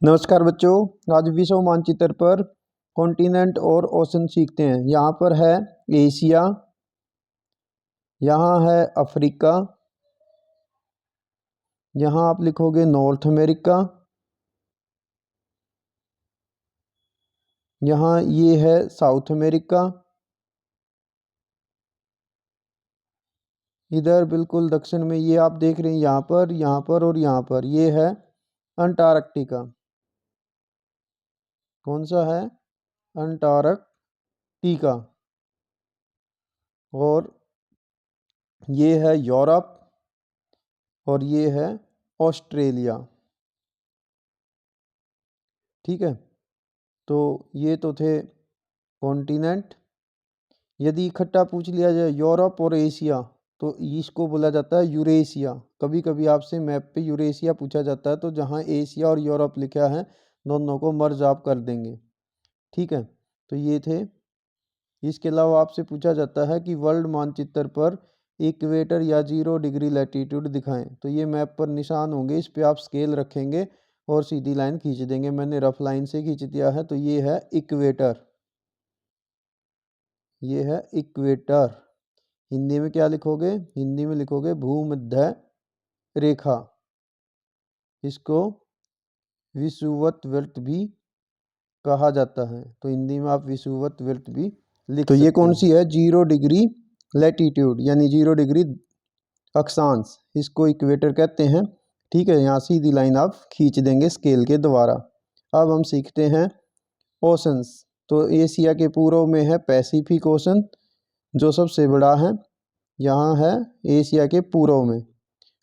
नमस्कार बच्चों, आज विश्व मानचित्र पर कॉन्टिनेंट और ओशन सीखते हैं। यहाँ पर है एशिया, यहाँ है अफ्रीका, यहाँ आप लिखोगे नॉर्थ अमेरिका, यहाँ ये है साउथ अमेरिका, इधर बिल्कुल दक्षिण में ये आप देख रहे हैं, यहाँ पर और यहाँ पर ये है अंटार्कटिका। कौन सा है? अंटार्कटिका। और ये है यूरोप और ये है ऑस्ट्रेलिया। ठीक है, तो ये तो थे कॉन्टिनेंट। यदि इकट्ठा पूछ लिया जाए यूरोप और एशिया तो इसको बोला जाता है यूरेशिया। कभी कभी आपसे मैप पे यूरेशिया पूछा जाता है, तो जहाँ एशिया और यूरोप लिखा है दोनों को मर्ज आप कर देंगे। ठीक है, तो ये थे। इसके अलावा आपसे पूछा जाता है कि वर्ल्ड मानचित्र पर इक्वेटर या 0 डिग्री लैटीट्यूड दिखाएं। तो ये मैप पर निशान होंगे, इस पे आप स्केल रखेंगे और सीधी लाइन खींच देंगे। मैंने रफ लाइन से खींच दिया है, तो ये है इक्वेटर, ये है इक्वेटर। हिंदी में क्या लिखोगे? हिंदी में लिखोगे भूमध्य रेखा। इसको विषुवत भी कहा जाता है, तो हिंदी में आप विषुवत भी लिख तो ये कौन सी है? 0 डिग्री लैटीट्यूड यानी 0 डिग्री अक्षांश, इसको इक्वेटर कहते हैं। ठीक है, यहाँ सीधी लाइन आप खींच देंगे स्केल के द्वारा। अब हम सीखते हैं ओशंस। तो एशिया के पूर्व में है पैसिफिक ओशन, जो सबसे बड़ा है, यहाँ है एशिया के पूर्व में।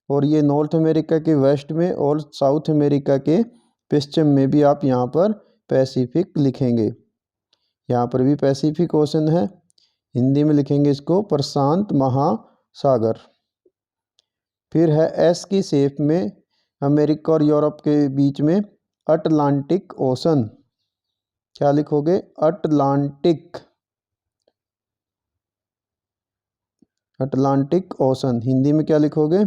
और ये नॉर्थ अमेरिका के वेस्ट में और साउथ अमेरिका के पश्चिम में भी आप यहाँ पर पैसिफिक लिखेंगे। यहाँ पर भी पैसिफिक ओशन है, हिंदी में लिखेंगे इसको प्रशांत महासागर। फिर है एस की शेप में अमेरिका और यूरोप के बीच में अटलांटिक ओशन। क्या लिखोगे? Atlantic, Atlantic ocean. हिंदी में क्या लिखोगे?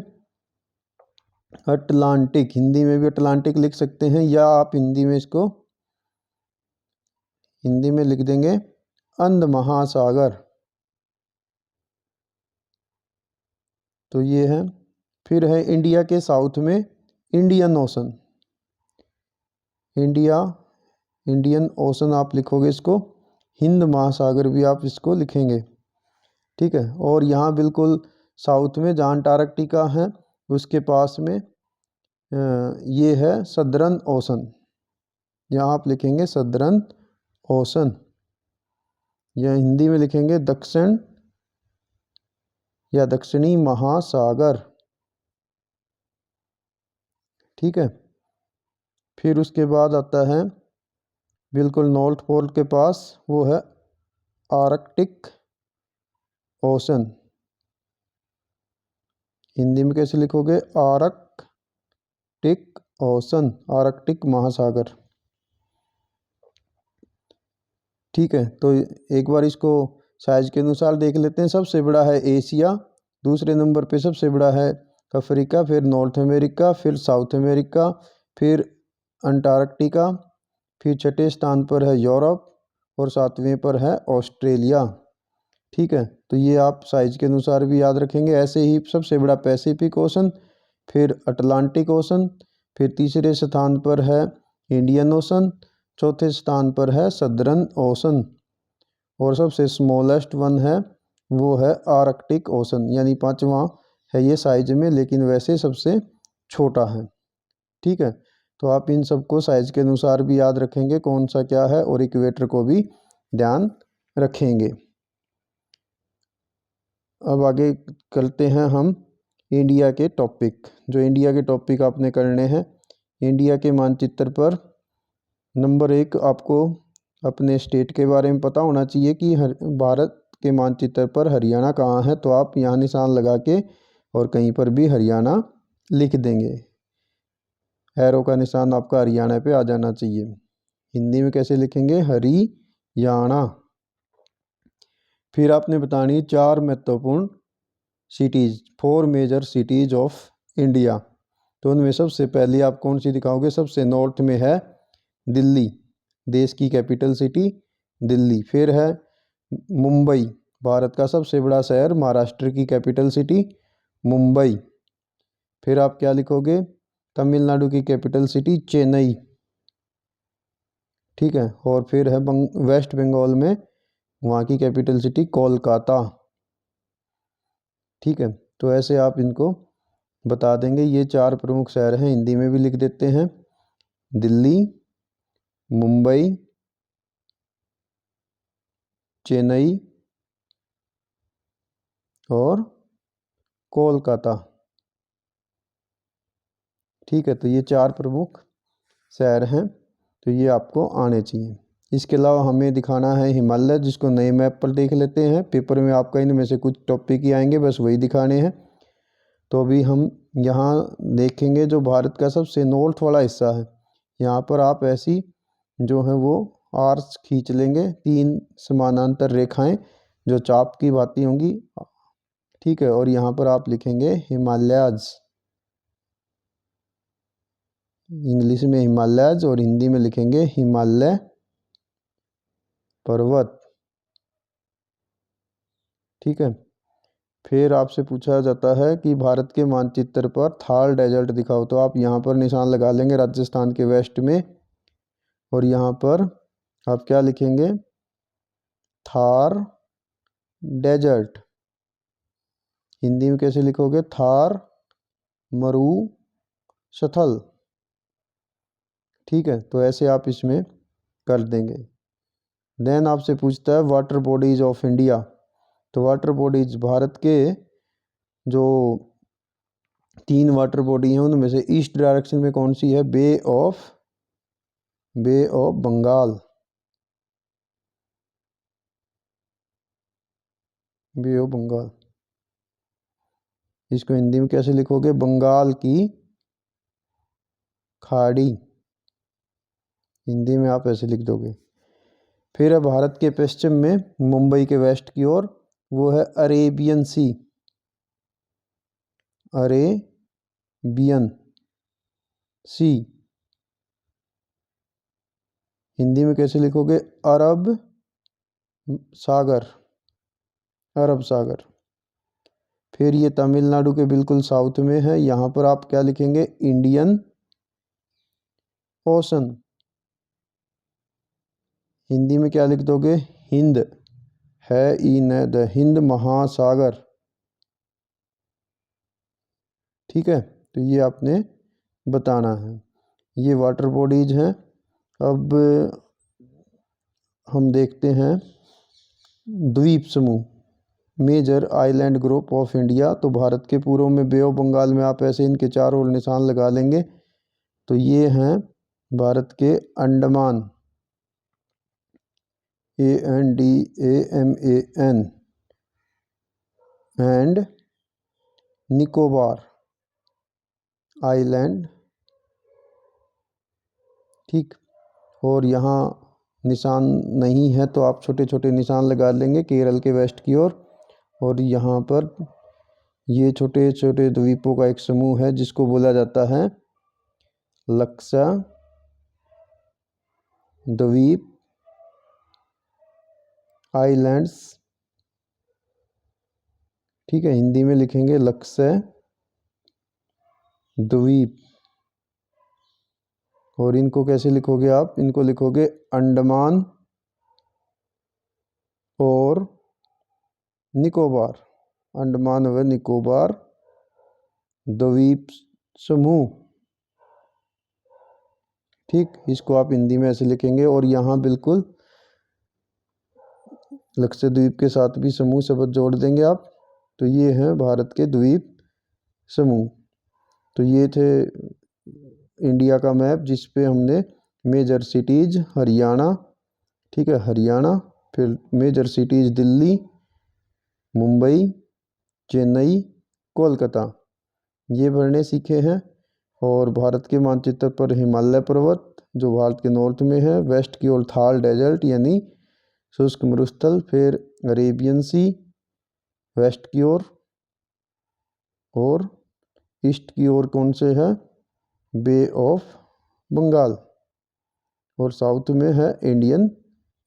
अटलांटिक। हिंदी में भी अटलांटिक लिख सकते हैं, या आप हिंदी में इसको हिंदी में लिख देंगे अंध महासागर। तो ये है। फिर है इंडिया के साउथ में इंडियन ओशन। इंडियन ओशन आप लिखोगे इसको, हिंद महासागर भी आप इसको लिखेंगे। ठीक है, और यहाँ बिल्कुल साउथ में जहाँ अंटार्कटिका है उसके पास में ये है सदर्न ओशन। यहाँ आप लिखेंगे सदर्न ओशन, या हिंदी में लिखेंगे दक्षिण या दक्षिणी महासागर। ठीक है, फिर उसके बाद आता है बिल्कुल नॉर्थ पोल के पास, वो है आर्कटिक ओशन। हिंदी में कैसे लिखोगे? आर्कटिक ओशन, आर्कटिक महासागर। ठीक है, तो एक बार इसको साइज के अनुसार देख लेते हैं। सबसे बड़ा है एशिया, दूसरे नंबर पे सबसे बड़ा है अफ्रीका, फिर नॉर्थ अमेरिका, फिर साउथ अमेरिका, फिर अंटार्कटिका, फिर छठे स्थान पर है यूरोप और सातवें पर है ऑस्ट्रेलिया। ठीक है, तो ये आप साइज के अनुसार भी याद रखेंगे। ऐसे ही सबसे बड़ा पैसिफिक ओशन, फिर अटलांटिक ओशन, फिर तीसरे स्थान पर है इंडियन ओशन, चौथे स्थान पर है सदर्न ओशन, और सबसे स्मॉलेस्ट वन है वो है आर्कटिक ओशन, यानी पांचवा है ये साइज में, लेकिन वैसे सबसे छोटा है। ठीक है, तो आप इन सबको साइज के अनुसार भी याद रखेंगे कौन सा क्या है, और इक्वेटर को भी ध्यान रखेंगे। अब आगे करते हैं हम इंडिया के टॉपिक। जो इंडिया के टॉपिक आपने करने हैं, इंडिया के मानचित्र पर नंबर 1 आपको अपने स्टेट के बारे में पता होना चाहिए कि भारत के मानचित्र पर हरियाणा कहाँ है। तो आप यहाँ निशान लगा के और कहीं पर भी हरियाणा लिख देंगे। एरो का निशान आपका हरियाणा पे आ जाना चाहिए। हिंदी में कैसे लिखेंगे? हरियाणा। फिर आपने बतानी 4 महत्वपूर्ण cities, 4 major cities of India. तो उनमें सबसे पहले आप कौन सी दिखाओगे? सबसे नॉर्थ में है दिल्ली, देश की कैपिटल सिटी दिल्ली। फिर है मुंबई, भारत का सबसे बड़ा शहर, महाराष्ट्र की कैपिटल सिटी मुंबई। फिर आप क्या लिखोगे, तमिलनाडु की कैपिटल सिटी चेन्नई, ठीक है। और फिर है वेस्ट बंगाल में, वहाँ की कैपिटल सिटी कोलकाता, ठीक है। तो ऐसे आप इनको बता देंगे। ये 4 प्रमुख शहर हैं, हिंदी में भी लिख देते हैं, दिल्ली, मुंबई, चेन्नई और कोलकाता, ठीक है। तो ये 4 प्रमुख शहर हैं, तो ये आपको आने चाहिए। इसके अलावा हमें दिखाना है हिमालय, जिसको नए मैप पर देख लेते हैं। पेपर में आपका इनमें से कुछ टॉपिक ही आएंगे, बस वही दिखाने हैं। तो अभी हम यहाँ देखेंगे जो भारत का सबसे नॉर्थ वाला हिस्सा है। यहाँ पर आप ऐसी जो है वो आर्च खींच लेंगे, 3 समानांतर रेखाएं जो चाप की भांति होंगी, ठीक है। और यहाँ पर आप लिखेंगे हिमालयाज, इंग्लिश में हिमालयाज और हिंदी में लिखेंगे हिमालय पर्वत, ठीक है। फिर आपसे पूछा जाता है कि भारत के मानचित्र पर थार डेजर्ट दिखाओ, तो आप यहाँ पर निशान लगा लेंगे राजस्थान के वेस्ट में। और यहाँ पर आप क्या लिखेंगे, थार डेजर्ट। हिंदी में कैसे लिखोगे, थार मरुस्थल, ठीक है। तो ऐसे आप इसमें कर देंगे। देन आपसे पूछता है वाटर बॉडीज ऑफ इंडिया, तो वाटर बॉडीज भारत के जो 3 वाटर बॉडी हैं उनमें से ईस्ट डायरेक्शन में कौन सी है, bay of Bengal, bay of Bengal. इसको हिंदी में कैसे लिखोगे, बंगाल की खाड़ी, हिंदी में आप ऐसे लिख दोगे। फिर है भारत के पश्चिम में, मुंबई के वेस्ट की ओर, वो है अरेबियन सी, अरेबियन सी। हिंदी में कैसे लिखोगे, अरब सागर, अरब सागर। फिर ये तमिलनाडु के बिल्कुल साउथ में है, यहाँ पर आप क्या लिखेंगे, इंडियन ओशन, हिंदी में क्या लिख दोगे, हिंद, है ई न द, हिंद महासागर, ठीक है। तो ये आपने बताना है। ये वाटर बॉडीज हैं। अब हम देखते हैं द्वीप समूह, major island group of India. तो भारत के पूर्व में बे ऑफ बंगाल में आप ऐसे इनके चारों ओर निशान लगा लेंगे। तो ये हैं भारत के Andaman, ANDAMAN, and Nicobar island, ठीक। और यहाँ निशान नहीं है तो आप छोटे छोटे निशान लगा लेंगे केरल के वेस्ट की ओर। और यहाँ पर ये छोटे छोटे द्वीपों का एक समूह है जिसको बोला जाता है लक्षद्वीप आइलैंड्स, ठीक है। हिंदी में लिखेंगे लक्षद्वीप। और इनको कैसे लिखोगे आप, इनको लिखोगे अंडमान और निकोबार, अंडमान व निकोबार द्वीप समूह, ठीक। इसको आप हिंदी में ऐसे लिखेंगे। और यहाँ बिल्कुल लक्षद्वीप के साथ भी समूह शब्द जोड़ देंगे आप। तो ये हैं भारत के द्वीप समूह। तो ये थे इंडिया का मैप जिस पे हमने मेजर सिटीज हरियाणा, ठीक है, हरियाणा, फिर मेजर सिटीज दिल्ली, मुंबई, चेन्नई, कोलकाता, ये पढ़ने सीखे हैं। और भारत के मानचित्र पर हिमालय पर्वत जो भारत के नॉर्थ में है, वेस्ट की ओर थार डेजर्ट यानी शुष्क मरुस्थल, फिर अरेबियन सी वेस्ट की ओर, और ईस्ट की ओर कौन से है, बे ऑफ बंगाल। और साउथ में है इंडियन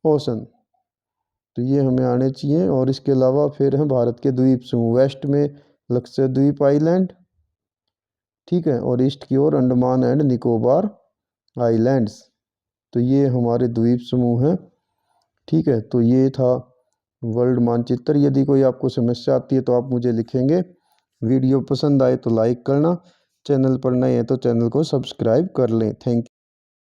ओशन। तो ये हमें आने चाहिए। और इसके अलावा फिर हैं भारत के द्वीप समूह। वेस्ट में लक्षद्वीप आइलैंड, ठीक है, और ईस्ट की ओर अंडमान एंड निकोबार आइलैंड्स। तो ये हमारे द्वीप समूह हैं, ठीक है। तो ये था वर्ल्ड मानचित्र। यदि कोई आपको समस्या आती है तो आप मुझे लिखेंगे। वीडियो पसंद आए तो लाइक करना, चैनल पर नए हैं तो चैनल को सब्सक्राइब कर लें। Thank you.